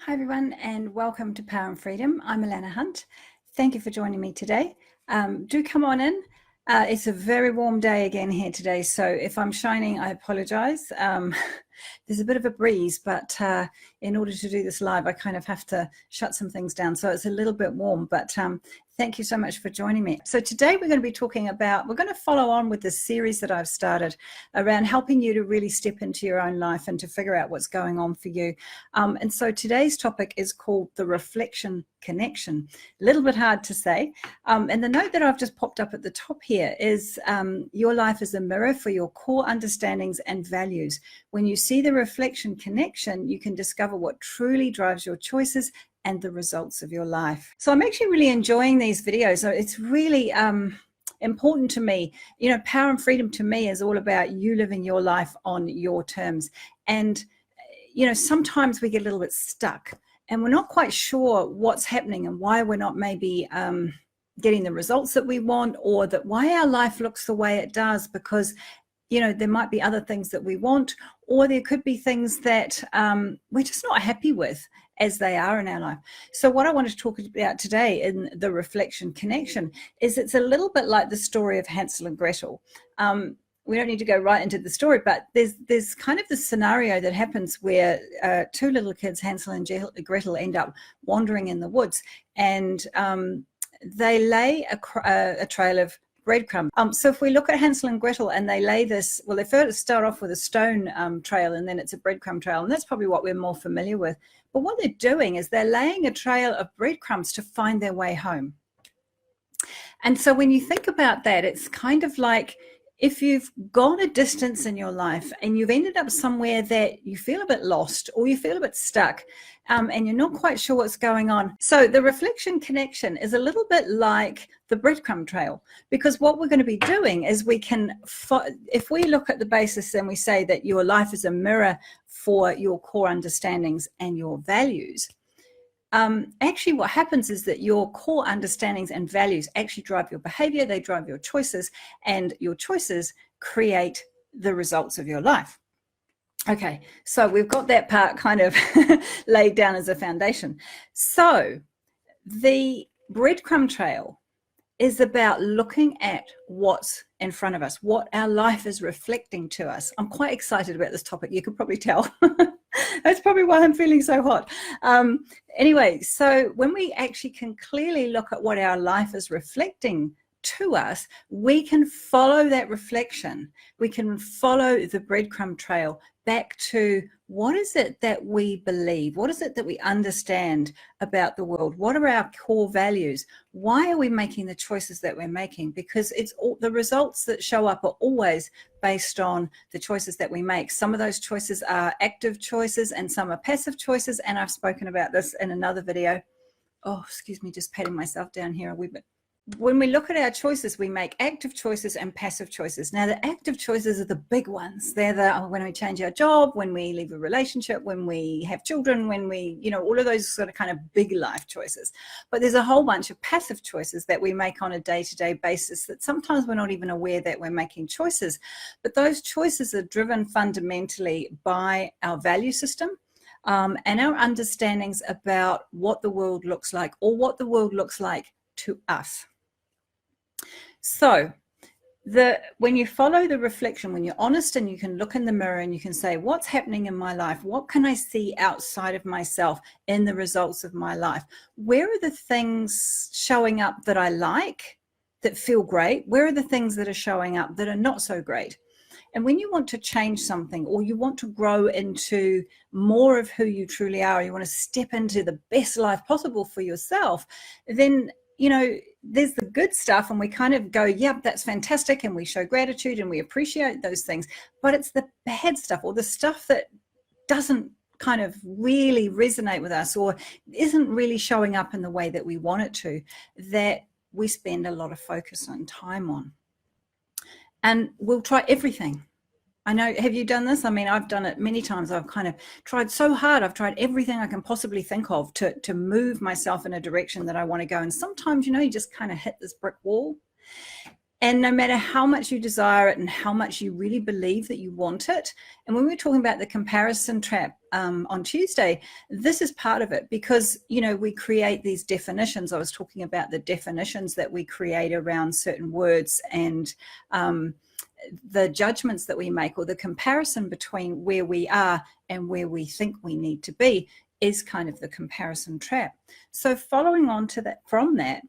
Hi everyone and welcome to Power and Freedom. I'm Alana Hunt. Thank you for joining me today. Do come on in. It's a very warm day again here today, so if I'm shining, I apologize. There's a bit of a breeze, but in order to do this live, I kind of have to shut some things down, so it's a little bit warm, but thank you so much for joining me. So today we're going to be talking about, we're going to follow on with this series that I've started around helping you to really step into your own life and to figure out what's going on for you. And so today's topic is called the reflection connection. A little bit hard to say. And the note that I've just popped up at the top here is your life is a mirror for your core understandings and values. When you see the reflection connection, you can discover what truly drives your choices and the results of your life. So I'm actually really enjoying these videos. So it's really important to me. You know, power and freedom to me is all about you living your life on your terms. And, you know, sometimes we get a little bit stuck and we're not quite sure what's happening and why we're not maybe getting the results that we want, or that why our life looks the way it does, because you know, there might be other things that we want, or there could be things that we're just not happy with as they are in our life. So what I want to talk about today in the reflection connection is it's a little bit like the story of Hansel and Gretel. We don't need to go right into the story, but there's kind of this scenario that happens where two little kids, Hansel and Gretel, end up wandering in the woods, and they lay a trail of breadcrumbs. So if we look at Hansel and Gretel and they lay this, well, they first start off with a stone trail, and then it's a breadcrumb trail, and that's probably what we're more familiar with. But what they're doing is they're laying a trail of breadcrumbs to find their way home. And so when you think about that, it's kind of like if you've gone a distance in your life and you've ended up somewhere that you feel a bit lost or you feel a bit stuck, and you're not quite sure what's going on. So the reflection connection is a little bit like the breadcrumb trail, because what we're going to be doing is we can, if we look at the basis and we say that your life is a mirror for your core understandings and your values, actually what happens is that your core understandings and values actually drive your behavior, they drive your choices, and your choices create the results of your life. Okay, so we've got that part kind of laid down as a foundation. So the breadcrumb trail is about looking at what's in front of us, what our life is reflecting to us. I'm quite excited about this topic, you could probably tell. That's probably why I'm feeling so hot. Anyway, so when we actually can clearly look at what our life is reflecting to us, we can follow that reflection. We can follow the breadcrumb trail back to what is it that we believe? What is it that we understand about the world? What are our core values? Why are we making the choices that we're making? Because it's all, the results that show up are always based on the choices that we make. Some of those choices are active choices and some are passive choices. And I've spoken about this in another video. Oh, excuse me, just patting myself down here a wee bit. When we look at our choices, we make active choices and passive choices. Now, the active choices are the big ones. They're the when we change our job, when we leave a relationship, when we have children, when we, you know, all of those sort of kind of big life choices. But there's a whole bunch of passive choices that we make on a day-to-day basis that sometimes we're not even aware that we're making choices. But those choices are driven fundamentally by our value system. And our understandings about what the world looks like, or what the world looks like to us. So when you follow the reflection, when you're honest and you can look in the mirror and you can say, what's happening in my life? What can I see outside of myself in the results of my life? Where are the things showing up that I like, that feel great? Where are the things that are showing up that are not so great? And when you want to change something, or you want to grow into more of who you truly are, you want to step into the best life possible for yourself, then, you know, there's the good stuff and we kind of go, yep, that's fantastic, and we show gratitude and we appreciate those things. But it's the bad stuff, or the stuff that doesn't kind of really resonate with us, or isn't really showing up in the way that we want it to, that we spend a lot of focus and time on. And we'll try everything. I know, have you done this? I mean, I've done it many times. I've kind of tried so hard. I've tried everything I can possibly think of to move myself in a direction that I want to go. And sometimes, you know, you just kind of hit this brick wall. And no matter how much you desire it and how much you really believe that you want it, and when we were talking about the comparison trap on Tuesday, this is part of it, because, you know, we create these definitions. I was talking about the definitions that we create around certain words, and the judgments that we make, or the comparison between where we are and where we think we need to be, is kind of the comparison trap. So following on to that, from that,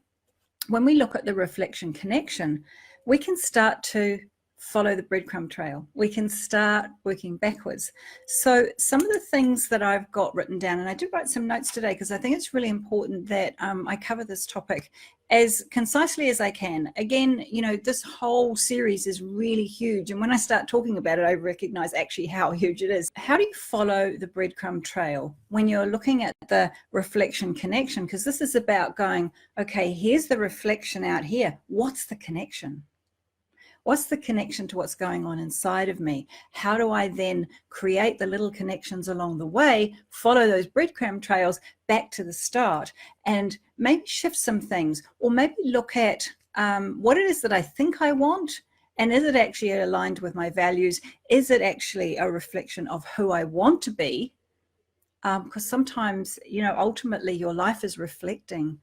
when we look at the reflection connection, we can start to follow the breadcrumb trail. We can start working backwards. So some of the things that I've got written down, and I did write some notes today because I think it's really important that I cover this topic as concisely as I can. Again, you know, this whole series is really huge, and when I start talking about it, I recognize actually how huge it is. How do you follow the breadcrumb trail when you're looking at the reflection connection? Because this is about going, okay, here's the reflection out here. What's the connection? What's the connection to what's going on inside of me? How do I then create the little connections along the way, follow those breadcrumb trails back to the start, and maybe shift some things, or maybe look at what it is that I think I want, and is it actually aligned with my values? Is it actually a reflection of who I want to be? Because sometimes, you know, ultimately your life is reflecting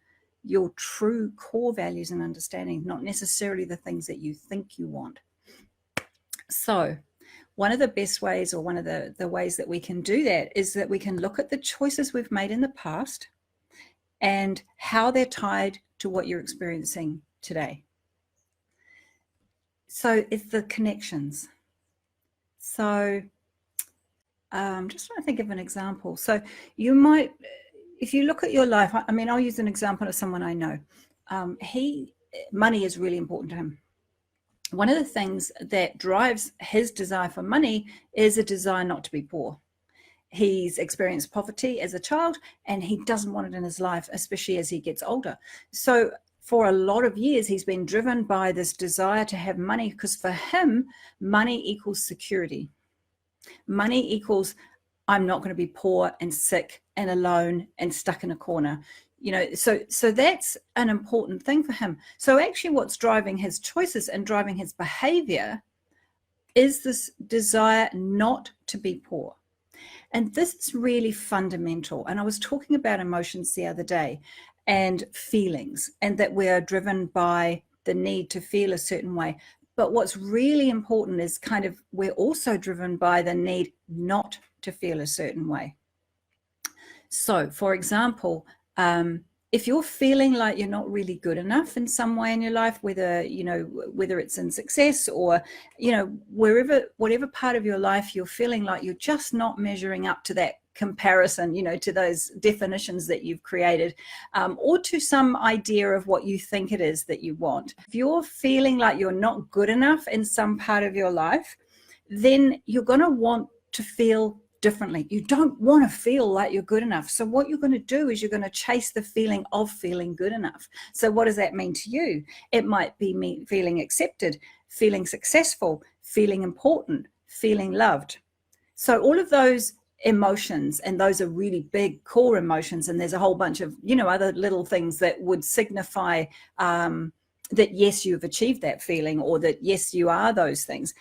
your true core values and understanding, not necessarily the things that you think you want. So one of the best ways, or one of the ways that we can do that, is that we can look at the choices we've made in the past and how they're tied to what you're experiencing today. So it's the connections. So I'm just trying to think of an example. So you might, if you look at your life, I mean, I'll use an example of someone I know. Money is really important to him. One of the things that drives his desire for money is a desire not to be poor. He's experienced poverty as a child, and he doesn't want it in his life, especially as he gets older. So for a lot of years, he's been driven by this desire to have money, because for him, money equals security. Money equals, I'm not going to be poor and sick and alone and stuck in a corner. You know, so that's an important thing for him. So actually what's driving his choices and driving his behavior is this desire not to be poor. And this is really fundamental. And I was talking about emotions the other day, and feelings, and that we are driven by the need to feel a certain way. But what's really important is kind of, we're also driven by the need not to feel a certain way. So for example, if you're feeling like you're not really good enough in some way in your life, whether, you know, whether it's in success, or, you know, whatever part of your life you're feeling like you're just not measuring up to that comparison, you know, to those definitions that you've created, or to some idea of what you think it is that you want. If you're feeling like you're not good enough in some part of your life, then you're going to want to feel differently. You don't want to feel like you're good enough. So what you're going to do is you're going to chase the feeling of feeling good enough. So what does that mean to you? It might be me feeling accepted, feeling successful, feeling important, feeling loved. So all of those emotions, and those are really big core emotions, and there's a whole bunch of, you know, other little things that would signify that yes, you've achieved that feeling, or that yes, you are those things.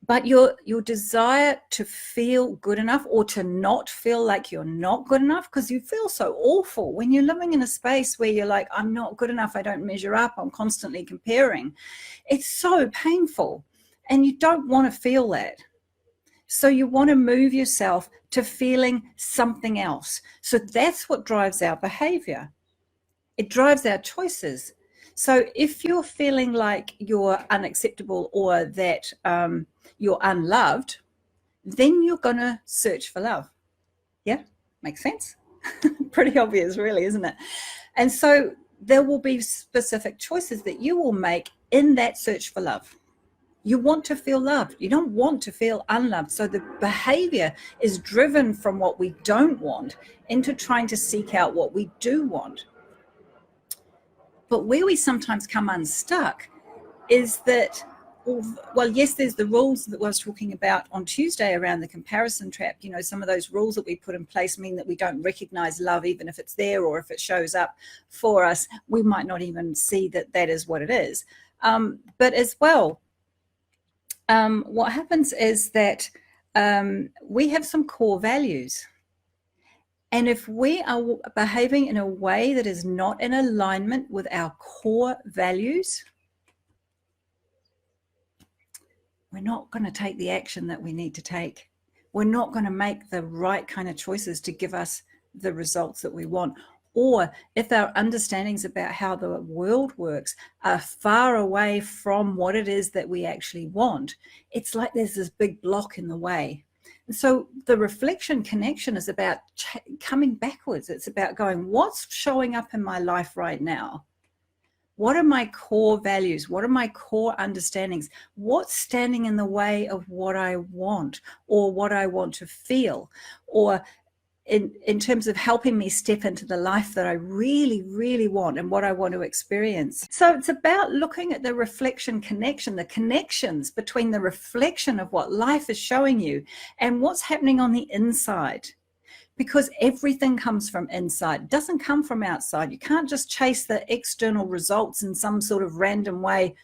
But your desire to feel good enough, or to not feel like you're not good enough, because you feel so awful when you're living in a space where you're like, I'm not good enough, I don't measure up, I'm constantly comparing. It's so painful, and you don't want to feel that. So you want to move yourself to feeling something else. So that's what drives our behavior. It drives our choices. So if you're feeling like you're unacceptable, or that you're unloved, then you're going to search for love. Yeah, makes sense? Pretty obvious, really, isn't it? And so there will be specific choices that you will make in that search for love. You want to feel loved. You don't want to feel unloved. So the behavior is driven from what we don't want into trying to seek out what we do want. But where we sometimes come unstuck is that, well, yes, there's the rules that I was talking about on Tuesday around the comparison trap. You know, some of those rules that we put in place mean that we don't recognize love, even if it's there, or if it shows up for us, we might not even see that that is what it is. But as well, what happens is that we have some core values. And if we are behaving in a way that is not in alignment with our core values, we're not going to take the action that we need to take. We're not going to make the right kind of choices to give us the results that we want. Or if our understandings about how the world works are far away from what it is that we actually want, it's like there's this big block in the way. And so the reflection connection is about coming backwards. It's about going, what's showing up in my life right now? What are my core values? What are my core understandings? What's standing in the way of what I want or what I want to feel? Or in terms of helping me step into the life that I really, really want and what I want to experience. So it's about looking at the reflection connection, the connections between the reflection of what life is showing you and what's happening on the inside. Because everything comes from inside. It doesn't come from outside. You can't just chase the external results in some sort of random way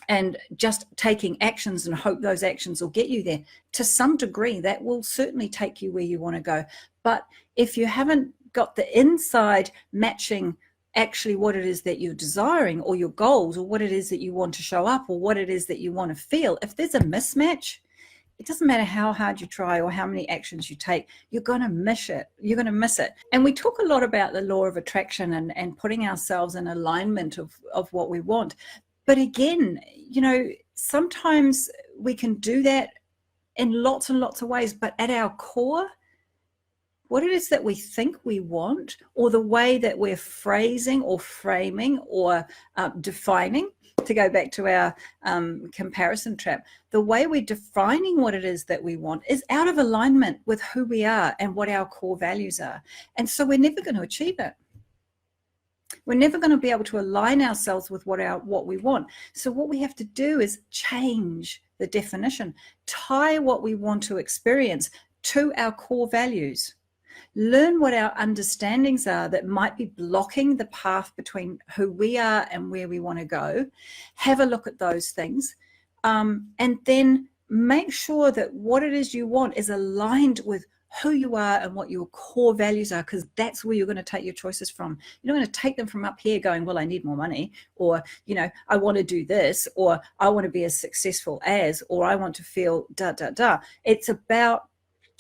and just taking actions and hope those actions will get you there. To some degree, that will certainly take you where you want to go. But if you haven't got the inside matching actually what it is that you're desiring or your goals or what it is that you want to show up or what it is that you want to feel, if there's a mismatch, it doesn't matter how hard you try or how many actions you take, you're going to miss it. You're going to miss it. And we talk a lot about the law of attraction and putting ourselves in alignment of what we want. But again, you know, sometimes we can do that in lots and lots of ways, but at our core, what it is that we think we want, or the way that we're phrasing or framing or defining, to go back to our comparison trap, the way we're defining what it is that we want is out of alignment with who we are and what our core values are. And so we're never going to achieve it. We're never going to be able to align ourselves with what we want. So what we have to do is change the definition, tie what we want to experience to our core values. Learn what our understandings are that might be blocking the path between who we are and where we want to go. Have a look at those things, and then make sure that what it is you want is aligned with who you are and what your core values are, because that's where you're going to take your choices from. You're not going to take them from up here going, well, I need more money, or, you know, I want to do this, or I want to be as successful as, or I want to feel da, da, da. It's about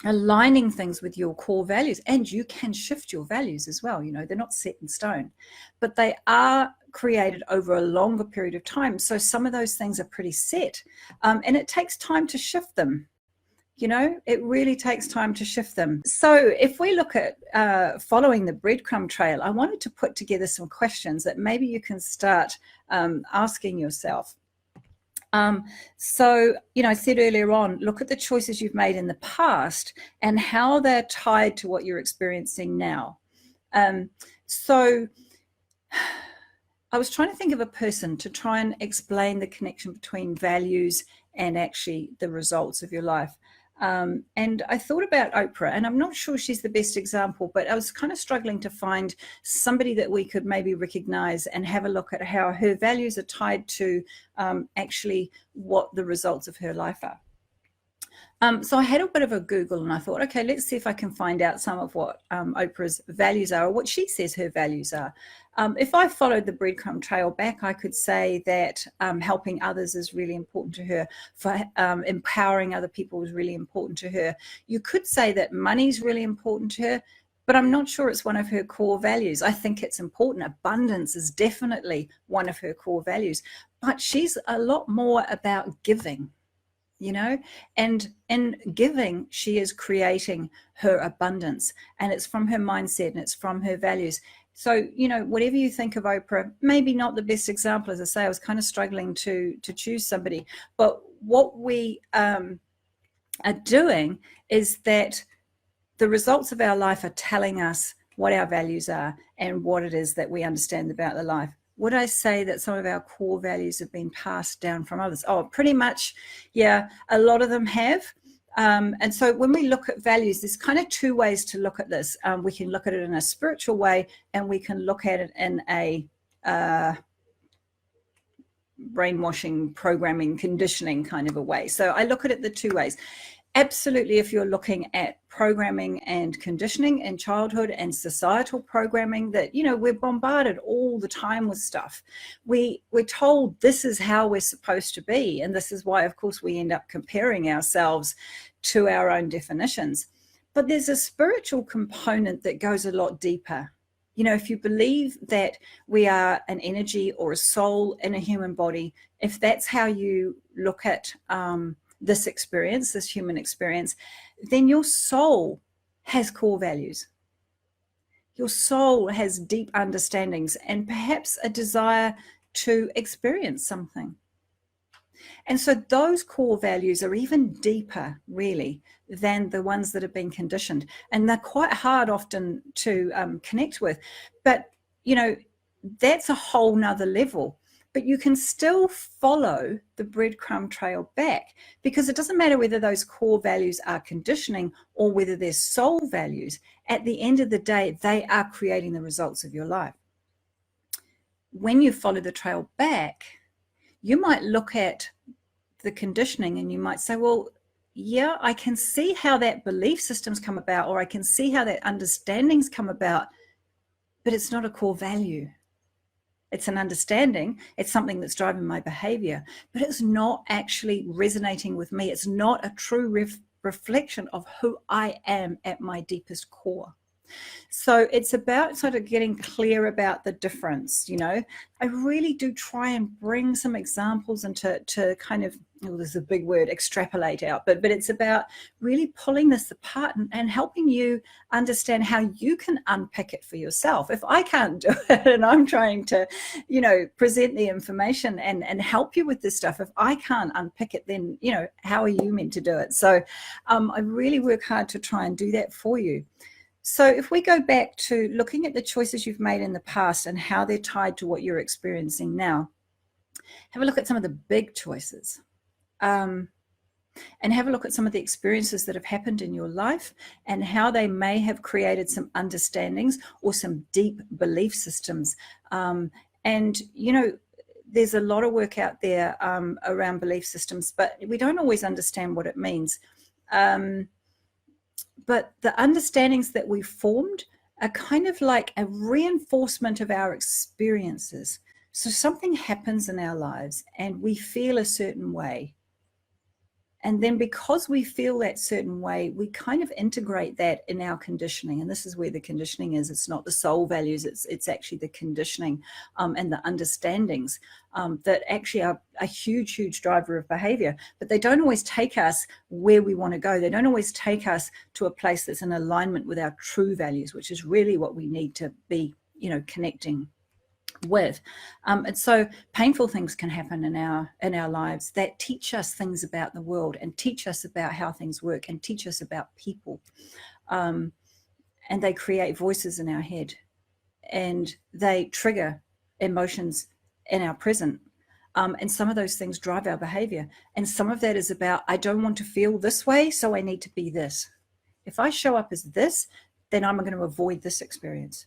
aligning things with your core values, and you can shift your values as well. You know, they're not set in stone, but they are created over a longer period of time. So some of those things are pretty set, and it takes time to shift them. You know, it really takes time to shift them. So if we look at following the breadcrumb trail, I wanted to put together some questions that maybe you can start asking yourself. So, you know, I said earlier on, look at the choices you've made in the past and how they're tied to what you're experiencing now. So I was trying to think of a person to try and explain the connection between values and actually the results of your life. And I thought about Oprah, and I'm not sure she's the best example, but I was kind of struggling to find somebody that we could maybe recognize and have a look at how her values are tied to actually what the results of her life are. So I had a bit of a Google, and I thought, okay, let's see if I can find out some of what Oprah's values are, or what she says her values are. If I followed the breadcrumb trail back, I could say that helping others is really important to her. For empowering other people is really important to her. You could say that money is really important to her, but I'm not sure it's one of her core values. I think it's important. Abundance is definitely one of her core values, but she's a lot more about giving. You know, and in giving, she is creating her abundance, and it's from her mindset and it's from her values. So, you know, whatever you think of Oprah, maybe not the best example. As I say, I was kind of struggling to choose somebody, but what we are doing is that the results of our life are telling us what our values are and what it is that we understand about the life. Would I say that some of our core values have been passed down from others? Oh, pretty much, yeah, a lot of them have. And so when we look at values, there's kind of two ways to look at this. We can look at it in a spiritual way, and we can look at it in a brainwashing, programming, conditioning kind of a way. So I look at it the two ways. Absolutely, if you're looking at programming and conditioning in childhood and societal programming, that, you know, we're bombarded all the time with stuff. We're told this is how we're supposed to be. And this is why, of course, we end up comparing ourselves to our own definitions. But there's a spiritual component that goes a lot deeper. You know, if you believe that we are an energy or a soul in a human body, if that's how you look at this experience, this human experience, then your soul has core values. Your soul has deep understandings and perhaps a desire to experience something. And so those core values are even deeper, really, than the ones that have been conditioned. And they're quite hard often to connect with. But, you know, that's a whole nother level. But you can still follow the breadcrumb trail back, because it doesn't matter whether those core values are conditioning or whether they're soul values. At the end of the day, they are creating the results of your life. When you follow the trail back, you might look at the conditioning and you might say, well, yeah, I can see how that belief systems come about, or I can see how that understandings come about, but it's not a core value. It's an understanding. It's something that's driving my behavior, but it's not actually resonating with me. It's not a true reflection of who I am at my deepest core. So it's about sort of getting clear about the difference. You know, I really do try and bring some examples and to kind of, well, there's a big word, extrapolate out, but it's about really pulling this apart and helping you understand how you can unpick it for yourself. If I can't do it and I'm trying to, you know, present the information and help you with this stuff, if I can't unpick it, then, you know, how are you meant to do it? So I really work hard to try and do that for you. So if we go back to looking at the choices you've made in the past and how they're tied to what you're experiencing now, have a look at some of the big choices, and have a look at some of the experiences that have happened in your life and how they may have created some understandings or some deep belief systems. And, you know, there's a lot of work out there around belief systems, but we don't always understand what it means. But the understandings that we formed are kind of like a reinforcement of our experiences. So something happens in our lives and we feel a certain way. And then because we feel that certain way, we kind of integrate that in our conditioning. And this is where the conditioning is. It's not the soul values. It's actually the conditioning and the understandings that actually are a huge, huge driver of behavior. But they don't always take us where we want to go. They don't always take us to a place that's in alignment with our true values, which is really what we need to be, you know, connecting with. And so painful things can happen in our lives that teach us things about the world and teach us about how things work and teach us about people. And they create voices in our head and they trigger emotions in our present. And some of those things drive our behavior. And some of that is about, I don't want to feel this way, so I need to be this. If I show up as this, then I'm going to avoid this experience.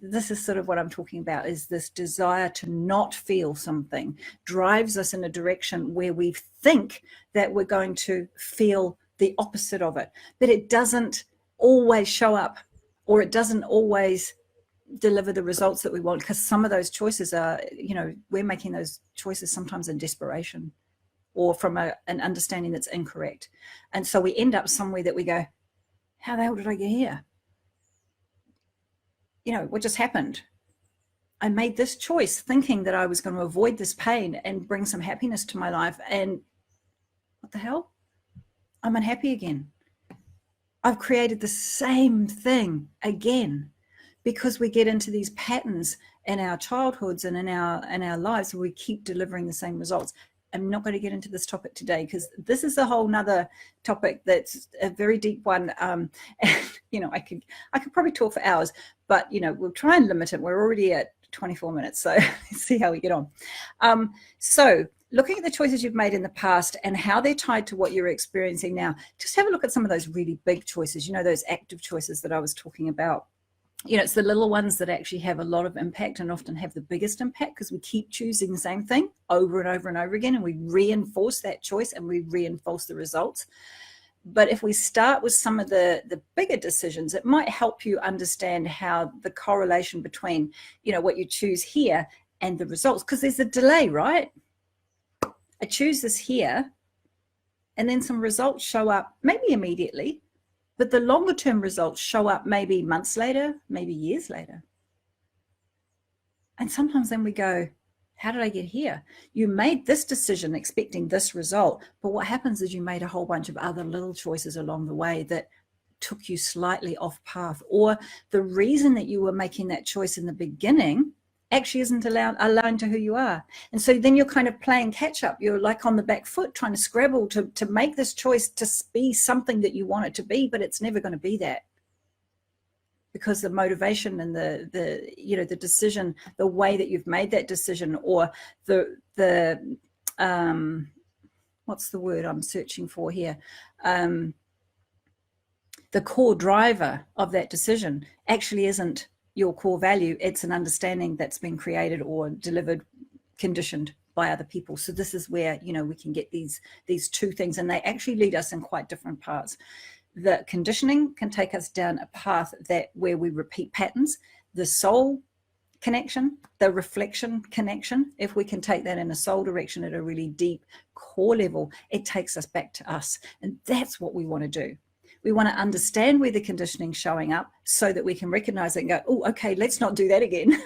This is sort of what I'm talking about, is this desire to not feel something drives us in a direction where we think that we're going to feel the opposite of it. But it doesn't always show up, or it doesn't always deliver the results that we want, because some of those choices are, you know, we're making those choices sometimes in desperation or from an understanding that's incorrect. And so we end up somewhere that we go, how the hell did I get here? You know, what just happened? I made this choice thinking that I was going to avoid this pain and bring some happiness to my life. And what the hell? I'm unhappy again. I've created the same thing again, because we get into these patterns in our childhoods and in our lives where we keep delivering the same results. I'm not going to get into this topic today because this is a whole nother topic that's a very deep one. And, you know, I could probably talk for hours, but, you know, we'll try and limit it. We're already at 24 minutes, so let's see how we get on. So looking at the choices you've made in the past and how they're tied to what you're experiencing now, just have a look at some of those really big choices, you know, those active choices that I was talking about. You know, it's the little ones that actually have a lot of impact and often have the biggest impact, because we keep choosing the same thing over and over and over again, and we reinforce that choice and we reinforce the results. But if we start with some of the bigger decisions, it might help you understand how the correlation between, you know, what you choose here and the results, because there's a delay, right? I choose this here, and then some results show up maybe immediately, but the longer term results show up maybe months later, maybe years later. And sometimes then we go, how did I get here? You made this decision expecting this result, but what happens is you made a whole bunch of other little choices along the way that took you slightly off path, or the reason that you were making that choice in the beginning actually isn't aligned to who you are. And so then you're kind of playing catch up. You're like on the back foot trying to scrabble to make this choice to be something that you want it to be, but it's never going to be that, because the motivation and the you know, the decision, the way that you've made that decision, or the what's the word I'm searching for here, the core driver of that decision actually isn't your core value. It's an understanding that's been created or delivered, conditioned by other people. So this is where, you know, we can get these two things, and they actually lead us in quite different paths. The conditioning can take us down a path where we repeat patterns. The soul connection, the reflection connection, if we can take that in a soul direction at a really deep core level, it takes us back to us. And that's what we want to do. We want to understand where the conditioning's showing up so that we can recognize it and go, oh, okay, let's not do that again.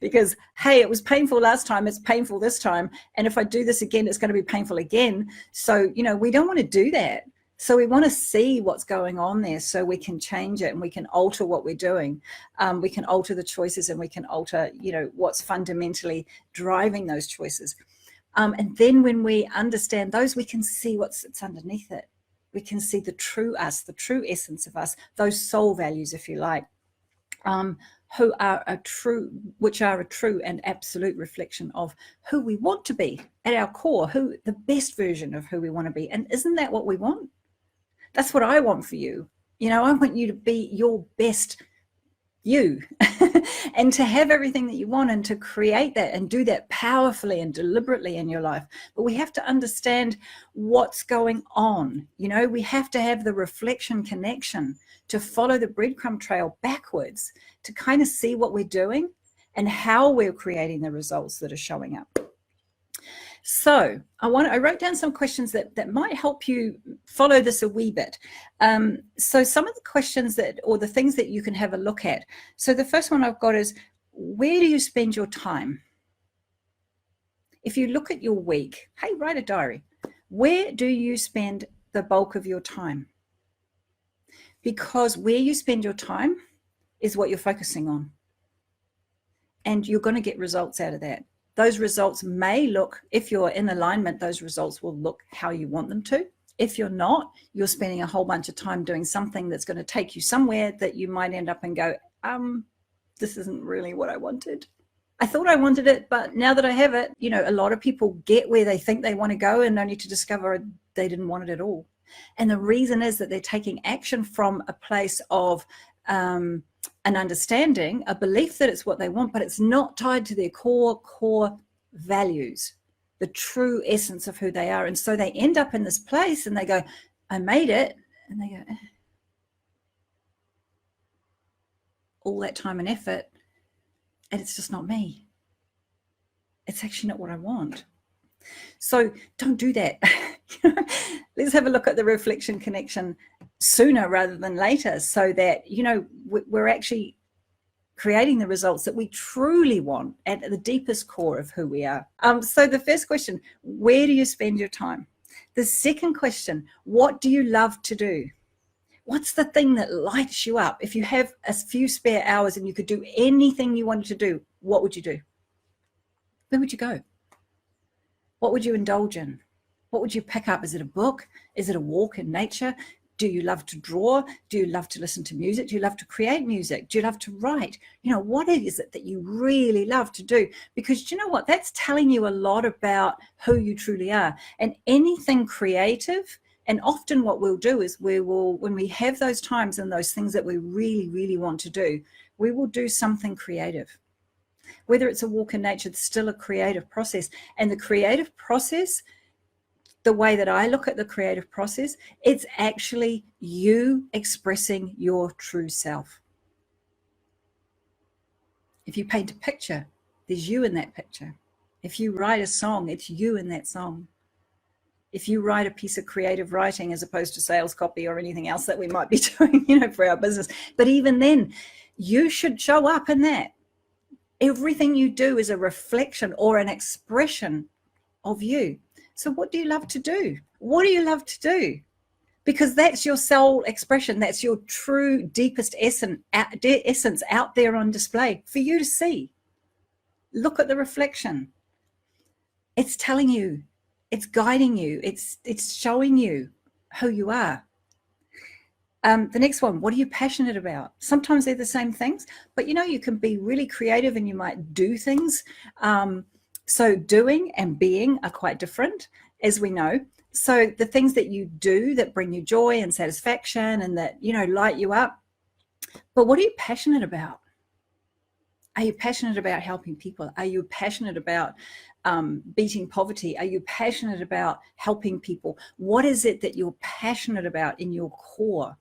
Because, hey, it was painful last time, it's painful this time. And if I do this again, it's going to be painful again. So, you know, we don't want to do that. So we want to see what's going on there so we can change it and we can alter what we're doing. We can alter the choices, and we can alter, you know, what's fundamentally driving those choices. And then when we understand those, we can see what sits underneath it. We can see the true us, the true essence of us, those soul values, if you like, which are a true and absolute reflection of who we want to be at our core, the best version of who we want to be. And isn't that what we want? That's what I want for you. You know, I want you to be your best you and to have everything that you want, and to create that and do that powerfully and deliberately in your life. But we have to understand what's going on. You know, we have to have the reflection connection to follow the breadcrumb trail backwards to kind of see what we're doing and how we're creating the results that are showing up. So I wrote down some questions that might help you follow this a wee bit. So some of the questions or the things that you can have a look at. So the first one I've got is, where do you spend your time? If you look at your week, hey, write a diary. Where do you spend the bulk of your time? Because where you spend your time is what you're focusing on. And you're going to get results out of that. Those results may look, if you're in alignment, those results will look how you want them to. If you're not, you're spending a whole bunch of time doing something that's going to take you somewhere that you might end up and go, this isn't really what I wanted. I thought I wanted it, but now that I have it, you know, a lot of people get where they think they want to go and only to discover they didn't want it at all. And the reason is that they're taking action from a place of an understanding, a belief that it's what they want, but it's not tied to their core values, the true essence of who they are. And so they end up in this place and they go, I made it. And they go, all that time and effort, and it's just not me. It's actually not what I want. So don't do that. Let's have a look at the reflection connection sooner rather than later, so that, you know, we're actually creating the results that we truly want at the deepest core of who we are. So the first question, where do you spend your time? The second question, what do you love to do? What's the thing that lights you up? If you have a few spare hours and you could do anything you wanted to do, what would you do? Where would you go? What would you indulge in? What would you pick up? Is it a book? Is it a walk in nature? Do you love to draw? Do you love to listen to music? Do you love to create music? Do you love to write? You know, what is it that you really love to do? Because do you know what? That's telling you a lot about who you truly are. And anything creative And often what we'll do is when we have those times and those things that we really, really want to do, we will do something creative. Whether it's a walk in nature, it's still a creative process. And the creative process, the way that I look at the creative process, it's actually you expressing your true self. If you paint a picture, there's you in that picture. If you write a song, it's you in that song. If you write a piece of creative writing as opposed to sales copy or anything else that we might be doing, for our business, but even then, you should show up in that. Everything you do is a reflection or an expression of you. So what do you love to do? What do you love to do? Because that's your soul expression. That's your true, deepest essence out there on display for you to see. Look at the reflection. It's telling you, it's guiding you, it's showing you who you are. The next one, what are you passionate about? Sometimes they're the same things, but you can be really creative and you might do things. So doing and being are quite different, as we know. So the things that you do that bring you joy and satisfaction and that, light you up. But what are you passionate about? Are you passionate about helping people? Are you passionate about beating poverty? Are you passionate about helping people? What is it that you're passionate about in your core?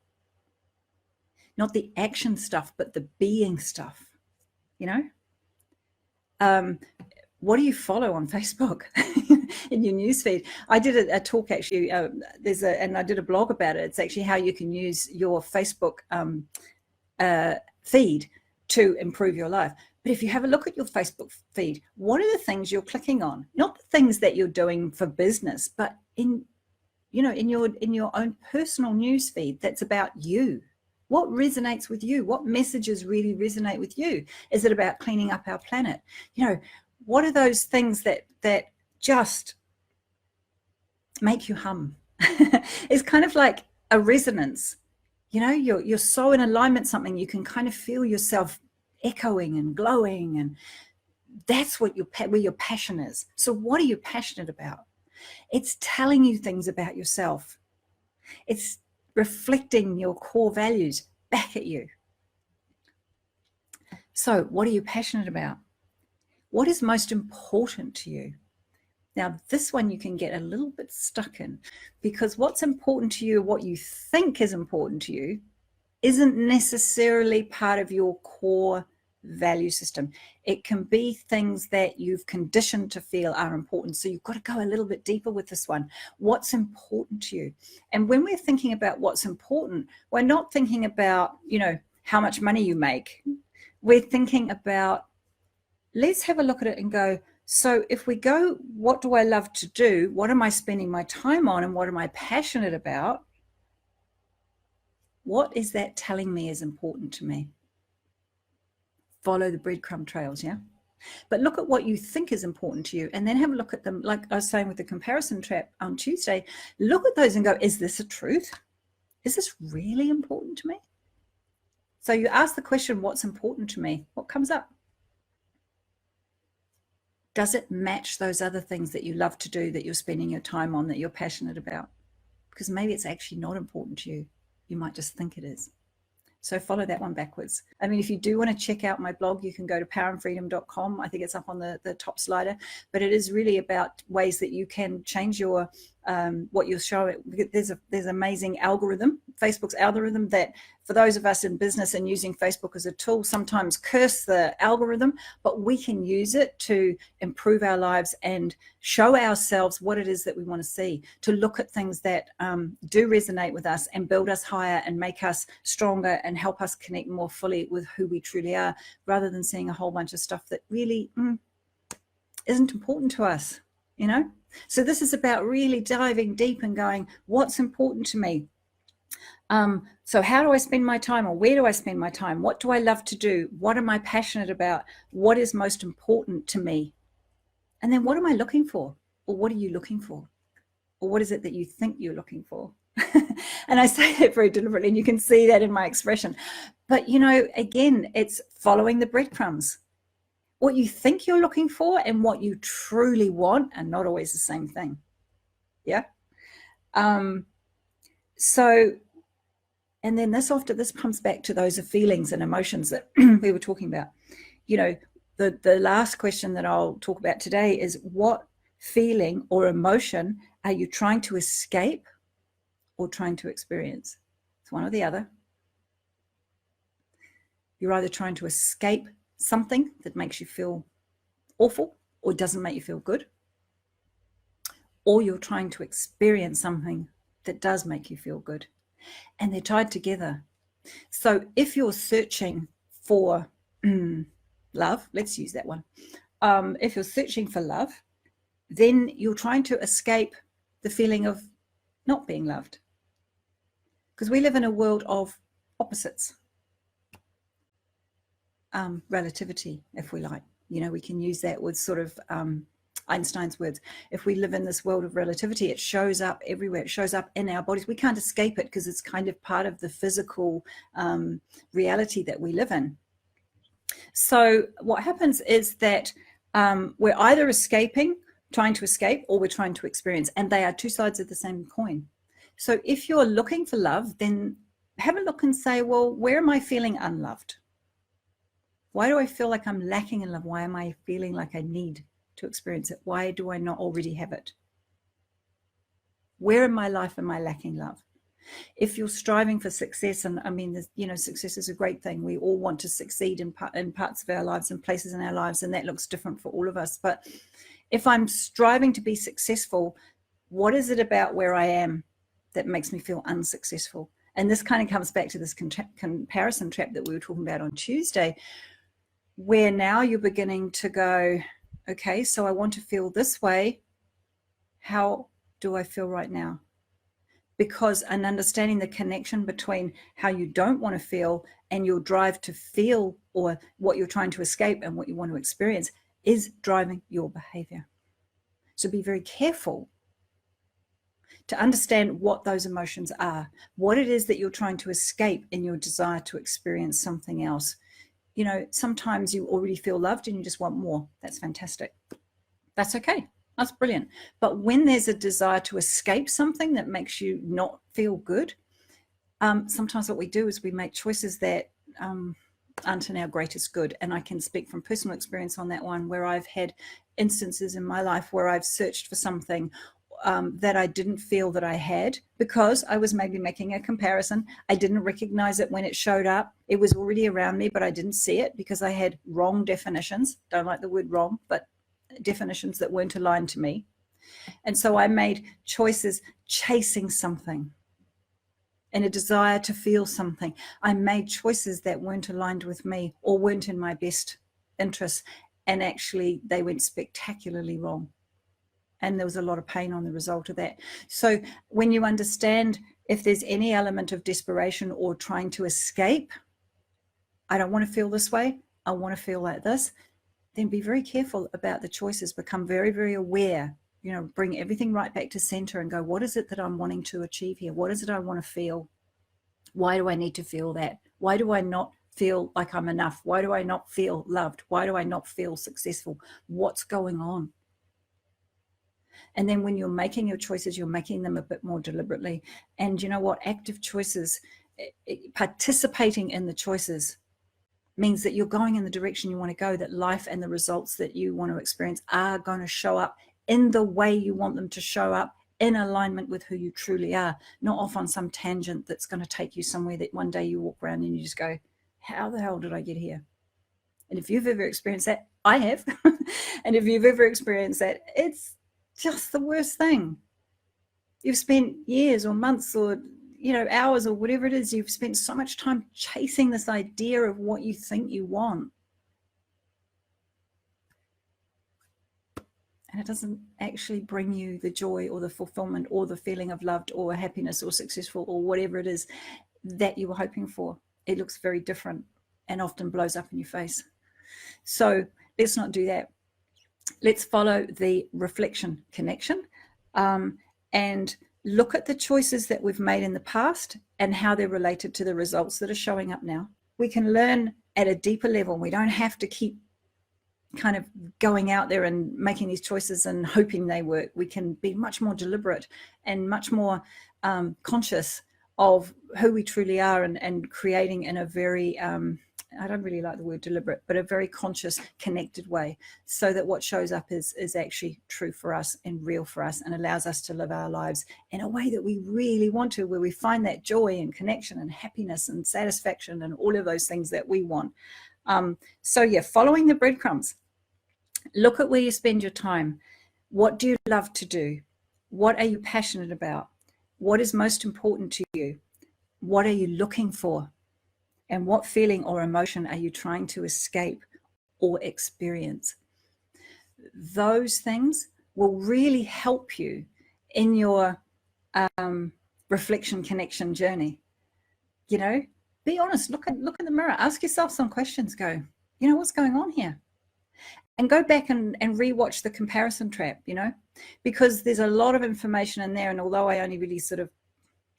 Not the action stuff, but the being stuff, what do you follow on Facebook in your newsfeed? I did a talk actually, and I did a blog about it. It's actually how you can use your Facebook feed to improve your life. But if you have a look at your Facebook feed, what are the things you're clicking on? Not the things that you're doing for business, but in your own personal news feed that's about you. What resonates with you? What messages really resonate with you? Is it about cleaning up our planet? What are those things that just make you hum? It's kind of like a resonance. You're so in alignment with something, you can kind of feel yourself echoing and glowing, and that's where your passion is. So what are you passionate about? It's telling you things about yourself. It's reflecting your core values back at you. So what are you passionate about? What is most important to you? Now, this one you can get a little bit stuck in, because what's important to you, what you think is important to you, isn't necessarily part of your core value system. It can be things that you've conditioned to feel are important. So you've got to go a little bit deeper with this one. What's important to you? And when we're thinking about what's important, we're not thinking about, how much money you make. We're thinking about, let's have a look at it and go, so if we go, what do I love to do? What am I spending my time on? And what am I passionate about? What is that telling me is important to me? Follow the breadcrumb trails, yeah? But look at what you think is important to you, and then have a look at them, like I was saying with the comparison trap on Tuesday. Look at those and go, is this a truth? Is this really important to me? So you ask the question, what's important to me? What comes up? Does it match those other things that you love to do, that you're spending your time on, that you're passionate about? Because maybe it's actually not important to you. You might just think it is. So follow that one backwards. I mean, if you do want to check out my blog, you can go to powerandfreedom.com. I think it's up on the top slider, but it is really about ways that you can change your what you're showing. There's amazing algorithm, Facebook's algorithm, that for those of us in business and using Facebook as a tool, sometimes curse the algorithm, but we can use it to improve our lives and show ourselves what it is that we want to see, to look at things that do resonate with us and build us higher and make us stronger and help us connect more fully with who we truly are, rather than seeing a whole bunch of stuff that really isn't important to us, So this is about really diving deep and going, what's important to me? So how do I spend my time, or where do I spend my time? What do I love to do? What am I passionate about? What is most important to me? And then what am I looking for? Or what are you looking for? Or what is it that you think you're looking for? And I say that very deliberately, and you can see that in my expression. But, again, it's following the breadcrumbs. What you think you're looking for and what you truly want are not always the same thing. Yeah. So, and then this comes back to those feelings and emotions that we were talking about. You know, the last question that I'll talk about today is, what feeling or emotion are you trying to escape or trying to experience? It's one or the other. You're either trying to escape something that makes you feel awful or doesn't make you feel good, or you're trying to experience something that does make you feel good. And they're tied together. So if you're searching for love, let's use that one. If you're searching for love, then you're trying to escape the feeling of not being loved. Because we live in a world of opposites. Relativity, if we like. You know, we can use that with sort of Einstein's words. If we live in this world of relativity, it shows up everywhere. It shows up in our bodies. We can't escape it because it's kind of part of the physical reality that we live in. So what happens is that we're either trying to escape, or we're trying to experience, and they are two sides of the same coin. So if you're looking for love, then have a look and say, well, where am I feeling unloved? Why do I feel like I'm lacking in love? Why am I feeling like I need to experience it? Why do I not already have it? Where in my life am I lacking love? If you're striving for success, and I mean, success is a great thing. We all want to succeed in parts of our lives and places in our lives, and that looks different for all of us. But if I'm striving to be successful, what is it about where I am that makes me feel unsuccessful? And this kind of comes back to this comparison trap that we were talking about on Tuesday, where now you're beginning to go, okay, so I want to feel this way. How do I feel right now? Because an understanding the connection between how you don't want to feel and your drive to feel, or what you're trying to escape and what you want to experience, is driving your behavior. So be very careful to understand what those emotions are, what it is that you're trying to escape in your desire to experience something else. You know, sometimes you already feel loved and you just want more. That's fantastic. That's okay. That's brilliant. But when there's a desire to escape something that makes you not feel good, sometimes what we do is we make choices that aren't in our greatest good. And I can speak from personal experience on that one, where I've had instances in my life where I've searched for something that I didn't feel that I had, because I was maybe making a comparison. I didn't recognize it when it showed up. It was already around me, but I didn't see it because I had wrong definitions. Don't like the word wrong, but definitions that weren't aligned to me. And so I made choices chasing something and a desire to feel something. I made choices that weren't aligned with me or weren't in my best interests. And actually, they went spectacularly wrong. And there was a lot of pain on the result of that. So when you understand, if there's any element of desperation or trying to escape, I don't want to feel this way, I want to feel like this, then be very careful about the choices. Become very, very aware. You know, bring everything right back to center and go, what is it that I'm wanting to achieve here? What is it I want to feel? Why do I need to feel that? Why do I not feel like I'm enough? Why do I not feel loved? Why do I not feel successful? What's going on? And then when you're making your choices, you're making them a bit more deliberately. And you know what? Active choices, participating in the choices, means that you're going in the direction you want to go, that life and the results that you want to experience are going to show up in the way you want them to show up, in alignment with who you truly are, not off on some tangent that's going to take you somewhere that one day you walk around and you just go, how the hell did I get here? And if you've ever experienced that, I have. And if you've ever experienced that, it's just the worst thing. You've spent years or months or hours or whatever it is, you've spent so much time chasing this idea of what you think you want, and it doesn't actually bring you the joy or the fulfillment or the feeling of loved or happiness or successful or whatever it is that you were hoping for. It looks very different and often blows up in your face. So let's not do that. Let's follow the reflection connection and look at the choices that we've made in the past and how they're related to the results that are showing up now. We can learn at a deeper level. We don't have to keep kind of going out there and making these choices and hoping they work. We can be much more deliberate and much more conscious of who we truly are, and creating in a very, I don't really like the word deliberate, but a very conscious, connected way, so that what shows up is actually true for us and real for us, and allows us to live our lives in a way that we really want to, where we find that joy and connection and happiness and satisfaction and all of those things that we want. So yeah, following the breadcrumbs. Look at where you spend your time. What do you love to do? What are you passionate about? What is most important to you? What are you looking for? And what feeling or emotion are you trying to escape or experience? Those things will really help you in your reflection connection journey. You know, be honest, look in the mirror, ask yourself some questions, go, you know, what's going on here? And go back and rewatch the comparison trap, you know, because there's a lot of information in there. And although I only really sort of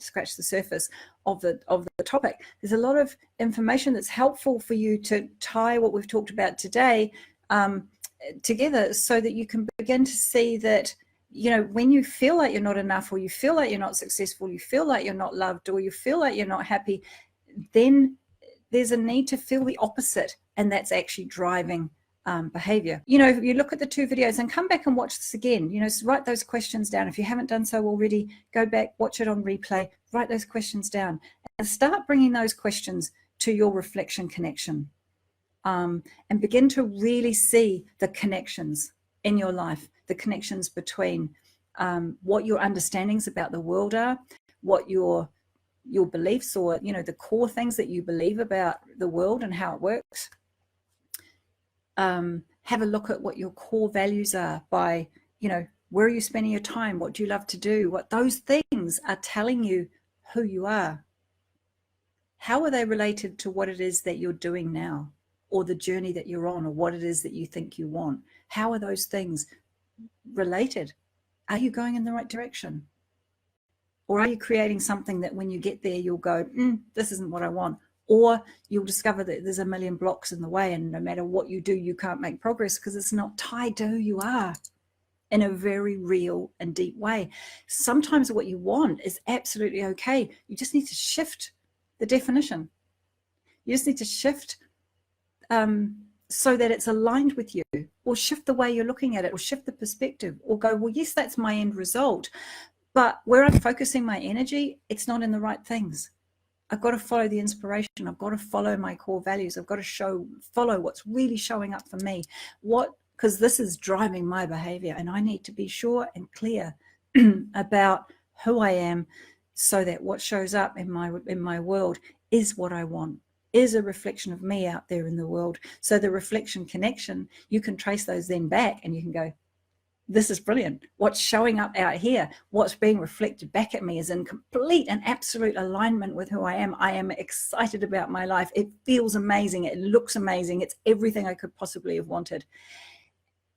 scratch the surface of the topic, there's a lot of information that's helpful for you to tie what we've talked about today together, so that you can begin to see that, you know, when you feel like you're not enough, or you feel like you're not successful, you feel like you're not loved, or you feel like you're not happy, then there's a need to feel the opposite, and that's actually driving behavior. You know, if you look at the 2 videos and come back and watch this again, you know, so write those questions down. If you haven't done so already, go back, watch it on replay, write those questions down, and start bringing those questions to your reflection connection, and begin to really see the connections in your life, the connections between what your understandings about the world are, what your beliefs, or, you know, the core things that you believe about the world and how it works. Have a look at what your core values are by, you know, where are you spending your time? What do you love to do? What those things are telling you who you are. How are they related to what it is that you're doing now, or the journey that you're on, or what it is that you think you want? How are those things related? Are you going in the right direction? Or are you creating something that when you get there, you'll go, this isn't what I want? Or you'll discover that there's a million blocks in the way, and no matter what you do, you can't make progress because it's not tied to who you are in a very real and deep way. Sometimes what you want is absolutely okay. You just need to shift the definition. You just need to shift so that it's aligned with you, or shift the way you're looking at it, or shift the perspective, or go, well, yes, that's my end result, but where I'm focusing my energy, it's not in the right things. I've got to follow the inspiration. I've got to follow my core values. I've got to follow what's really showing up for me. Because this is driving my behavior, and I need to be sure and clear about who I am, so that what shows up in my world is what I want, is a reflection of me out there in the world. So the reflection connection, you can trace those then back, and you can go, this is brilliant. What's showing up out here, what's being reflected back at me, is in complete and absolute alignment with who I am. I am excited about my life. It feels amazing. It looks amazing. It's everything I could possibly have wanted.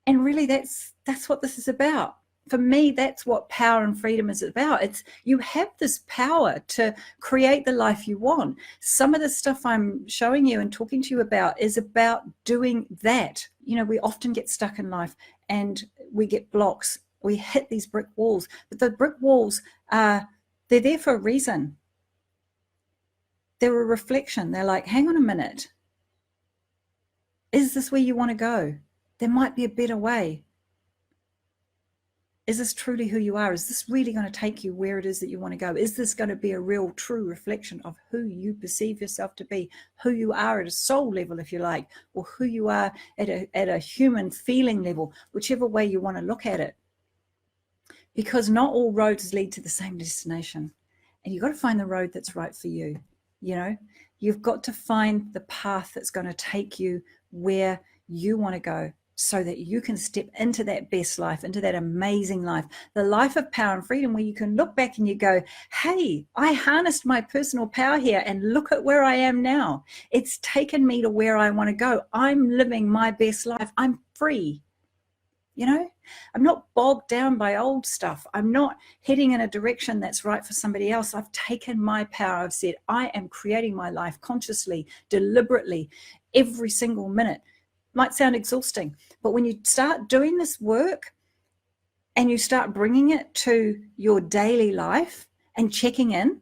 And really, that's what this is about. For me, that's what power and freedom is about. It's, you have this power to create the life you want. Some of the stuff I'm showing you and talking to you about is about doing that. You know, we often get stuck in life and we get blocks. We hit these brick walls, but the brick walls they're there for a reason. They're a reflection. They're like, hang on a minute. Is this where you want to go? There might be a better way. Is this truly who you are? Is this really going to take you where it is that you want to go? Is this going to be a real, true reflection of who you perceive yourself to be, who you are at a soul level, if you like, or who you are at a human feeling level, whichever way you want to look at it? Because not all roads lead to the same destination. And you've got to find the road that's right for you. You know, you've got to find the path that's going to take you where you want to go, so that you can step into that best life, into that amazing life, the life of power and freedom, where you can look back and you go, hey, I harnessed my personal power here, and look at where I am now. It's taken me to where I want to go. I'm living my best life. I'm free. You know, I'm not bogged down by old stuff. I'm not heading in a direction that's right for somebody else. I've taken my power. I've said, I am creating my life consciously, deliberately, every single minute. Might sound exhausting, but when you start doing this work and you start bringing it to your daily life and checking in,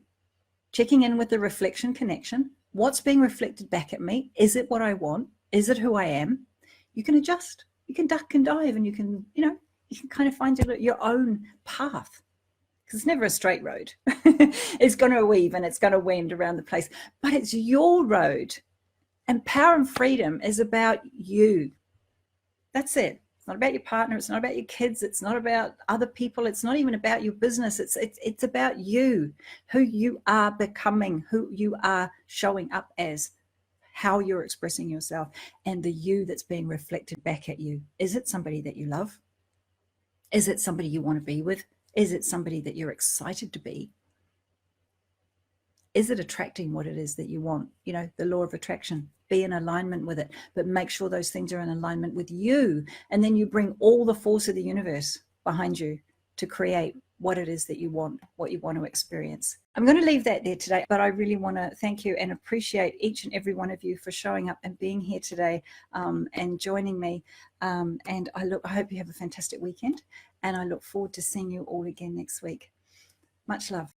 checking in with the reflection connection. What's being reflected back at me? Is it what I want? Is it who I am? You can adjust. You can duck and dive, and you can, you can kind of find your own path, because it's never a straight road. It's going to weave and it's going to wend around the place, but it's your road. And power and freedom is about you. That's it. It's not about your partner. It's not about your kids. It's not about other people. It's not even about your business. It's about you, who you are becoming, who you are showing up as, how you're expressing yourself, and the you that's being reflected back at you. Is it somebody that you love? Is it somebody you want to be with? Is it somebody that you're excited to be? Is it attracting what it is that you want? The law of attraction. Be in alignment with it, but make sure those things are in alignment with you. And then you bring all the force of the universe behind you to create what it is that you want, what you want to experience. I'm going to leave that there today, but I really want to thank you and appreciate each and every one of you for showing up and being here today, and joining me. And I hope you have a fantastic weekend, and I look forward to seeing you all again next week. Much love.